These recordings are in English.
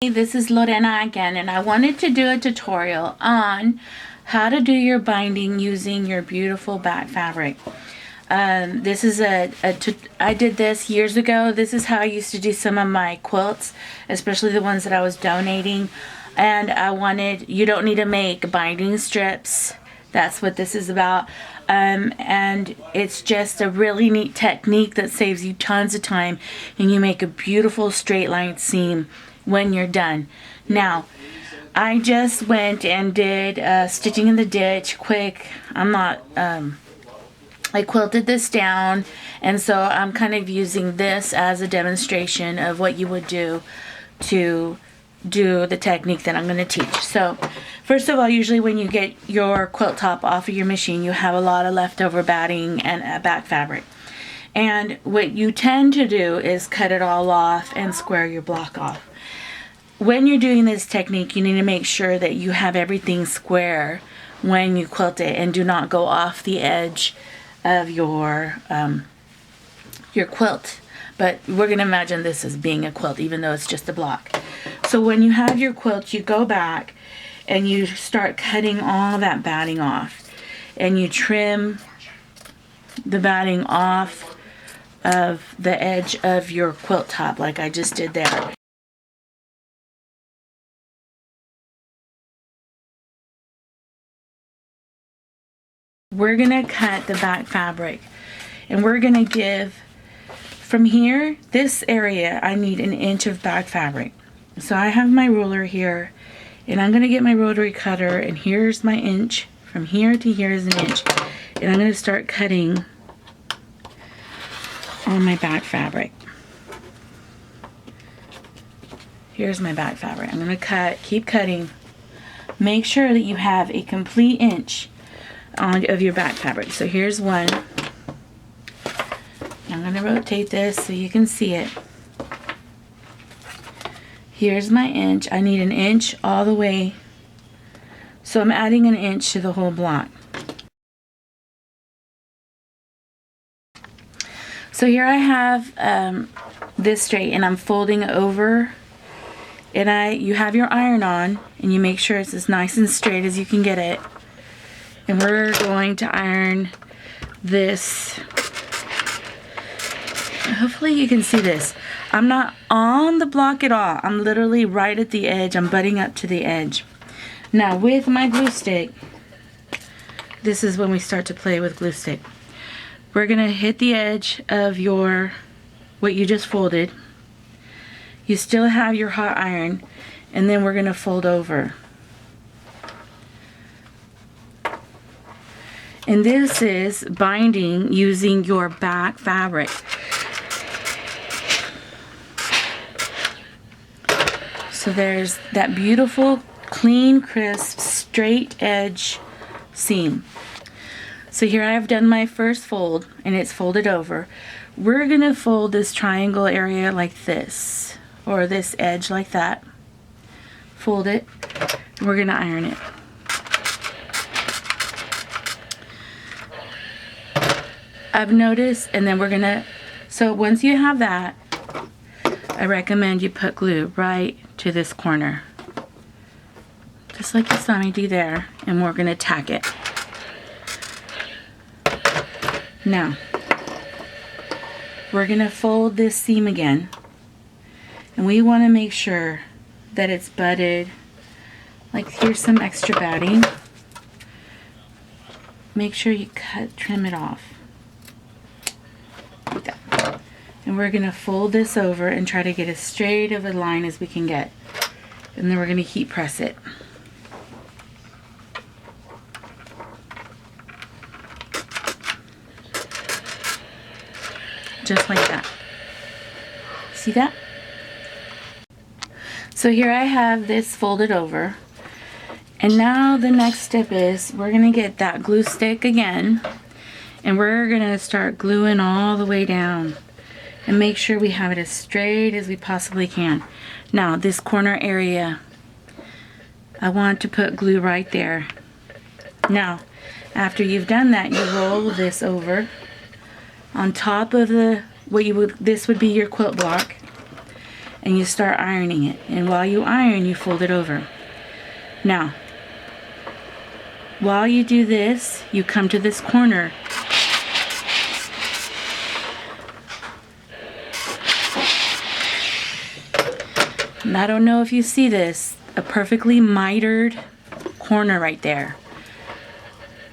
This is Lorena again, and I wanted to do a tutorial on how to do your binding using your beautiful back fabric. This is I did this years ago. This is how I used to do some of my quilts, especially the ones that I was donating. And you don't need to make binding strips. That's what this is about. And it's just a really neat technique that saves you tons of time, and you make a beautiful straight line seam when you're done. Now, I just went and did stitching in the ditch quick. I quilted this down, and so I'm kind of using this as a demonstration of what you would do to do the technique that I'm going to teach. So first of all, usually when you get your quilt top off of your machine, you have a lot of leftover batting and back fabric. And what you tend to do is cut it all off and square your block off. When you're doing this technique, you need to make sure that you have everything square when you quilt it, and do not go off the edge of your quilt. But we're going to imagine this as being a quilt, even though it's just a block. So when you have your quilt, you go back and you start cutting all that batting off, and you trim the batting off of the edge of your quilt top like I just did there. We're going to cut the back fabric, and we're going to give from here, this area, I need 1 inch of back fabric. So I have my ruler here, and I'm going to get my rotary cutter, and here's my inch. From here to here is 1 inch, and I'm going to start cutting on my back fabric. Here's my back fabric. I'm going to keep cutting. Make sure that you have a complete inch of your back fabric. So here's one. I'm going to rotate this so you can see it. Here's my inch. I need 1 inch all the way. So I'm adding 1 inch to the whole block. So here I have this straight, and I'm folding over. And you have your iron on, and you make sure it's as nice and straight as you can get it. And we're going to iron this. Hopefully you can see this. I'm not on the block at all. I'm literally right at the edge. I'm butting up to the edge. Now with my glue stick, this is when we start to play with glue stick. We're gonna hit the edge of what you just folded. You still have your hot iron, and then we're gonna fold over. And this is binding using your back fabric. So there's that beautiful, clean, crisp, straight edge seam. So here I have done my first fold, and it's folded over. We're gonna fold this triangle area like this, or this edge like that. Fold it, and we're gonna iron it. I've noticed, and then so once you have that, I recommend you put glue right to this corner. Just like you saw me do there, and we're gonna tack it. Now, we're gonna fold this seam again, and we wanna make sure that it's butted. Like, here's some extra batting. Make sure you trim it off. Like that. And we're going to fold this over and try to get as straight of a line as we can get. And then we're going to heat press it. Just like that. See that? So here I have this folded over. And now the next step is we're going to get that glue stick again. And we're going to start gluing all the way down. And make sure we have it as straight as we possibly can. Now this corner area, I want to put glue right there. Now after you've done that, you roll this over on top of this would be your quilt block, and you start ironing it. And while you iron, you fold it over. Now, while you do this, you come to this corner. And I don't know if you see this, a perfectly mitered corner right there.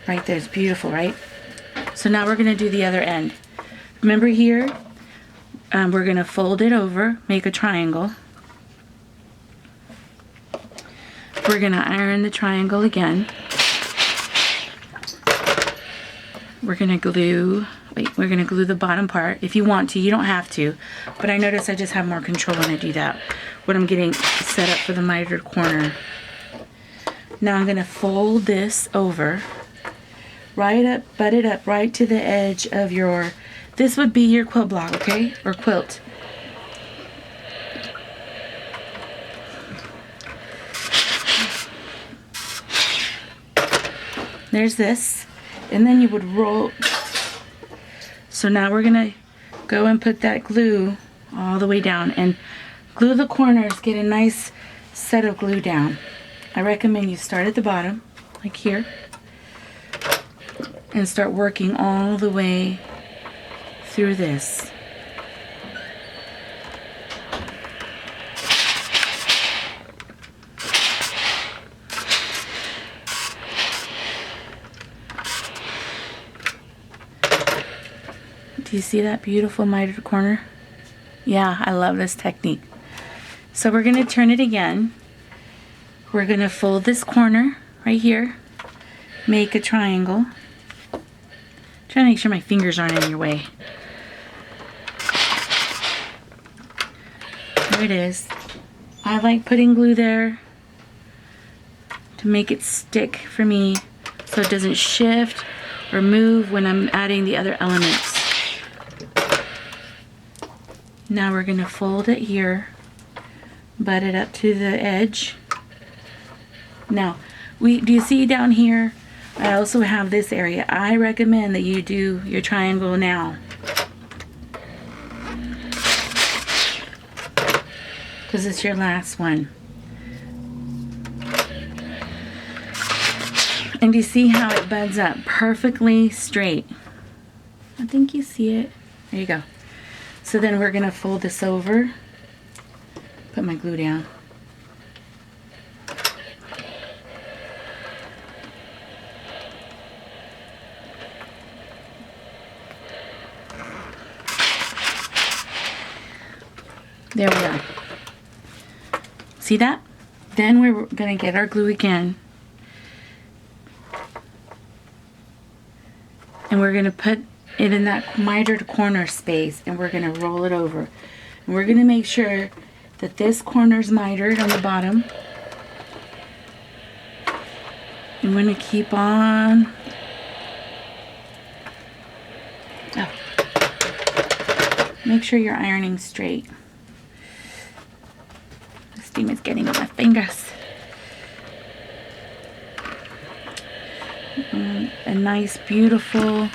Right there, it's beautiful, right? So now we're gonna do the other end. Remember here, we're gonna fold it over, make a triangle. We're gonna iron the triangle again. We're gonna glue the bottom part. If you want to, you don't have to, but I notice I just have more control when I do that, when I'm getting set up for the mitered corner. Now I'm gonna fold this over, right up, butt it up right to the edge of your, this would be your quilt block, okay, or quilt. There's this, and then you would roll. So now we're gonna go and put that glue all the way down and glue the corners, get a nice set of glue down. I recommend you start at the bottom, like here, and start working all the way through this. Do you see that beautiful mitered corner? Yeah, I love this technique. So we're going to turn it again. We're going to fold this corner right here, make a triangle. Trying to make sure my fingers aren't in your way. There it is. I like putting glue there to make it stick for me so it doesn't shift or move when I'm adding the other elements. Now we're going to fold it here, butt it up to the edge. Now, do you see down here, I also have this area. I recommend that you do your triangle now, because it's your last one. And you see how it buds up perfectly straight. I think you see it. There you go. So then we're going to fold this over, put my glue down. There we are. See that? Then we're going to get our glue again. And we're going to put it in that mitered corner space, and we're going to roll it over. And we're going to make sure that this corner's mitered on the bottom. I'm going to keep on. Oh. Make sure you're ironing straight. The steam is getting on my fingers. A nice, beautiful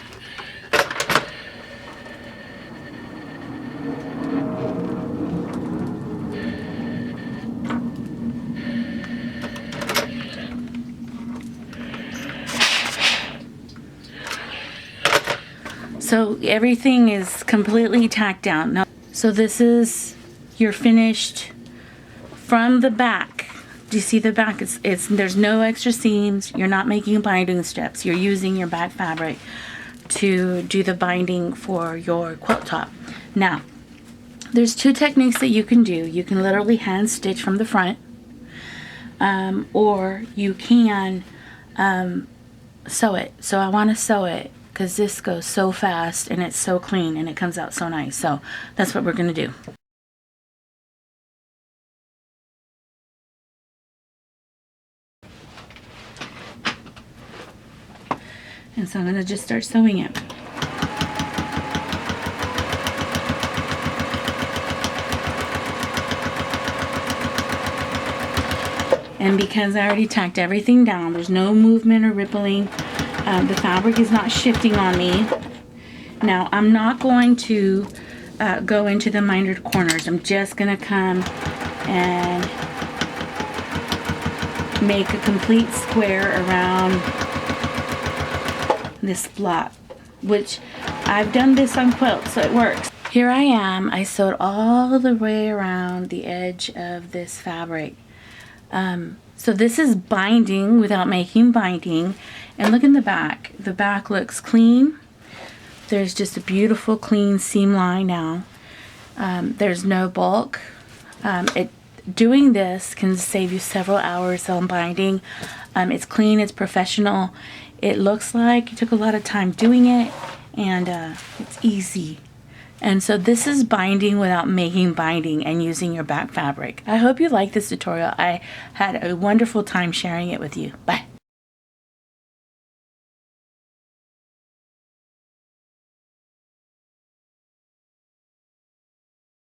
so everything is completely tacked down. Now, so this is your finished from the back. Do you see the back? There's no extra seams. You're not making binding strips. You're using your back fabric to do the binding for your quilt top. Now, there's two techniques that you can do. You can literally hand stitch from the front, or you can sew it. So I want to sew it because this goes so fast and it's so clean and it comes out so nice. So that's what we're going to do. And so I'm going to just start sewing it. And because I already tacked everything down, there's no movement or rippling. The fabric is not shifting on me. Now, I'm not going to go into the mitered corners. I'm just gonna come and make a complete square around this flap, which I've done this on quilts, so it works. Here I am. I sewed all the way around the edge of this fabric. So this is binding without making binding. And look in the back. The back looks clean. There's just a beautiful clean seam line now. There's no bulk. Doing this can save you several hours on binding. It's clean, it's professional. It looks like you took a lot of time doing it, and it's easy. And so this is binding without making binding and using your back fabric. I hope you like this tutorial. I had a wonderful time sharing it with you. Bye.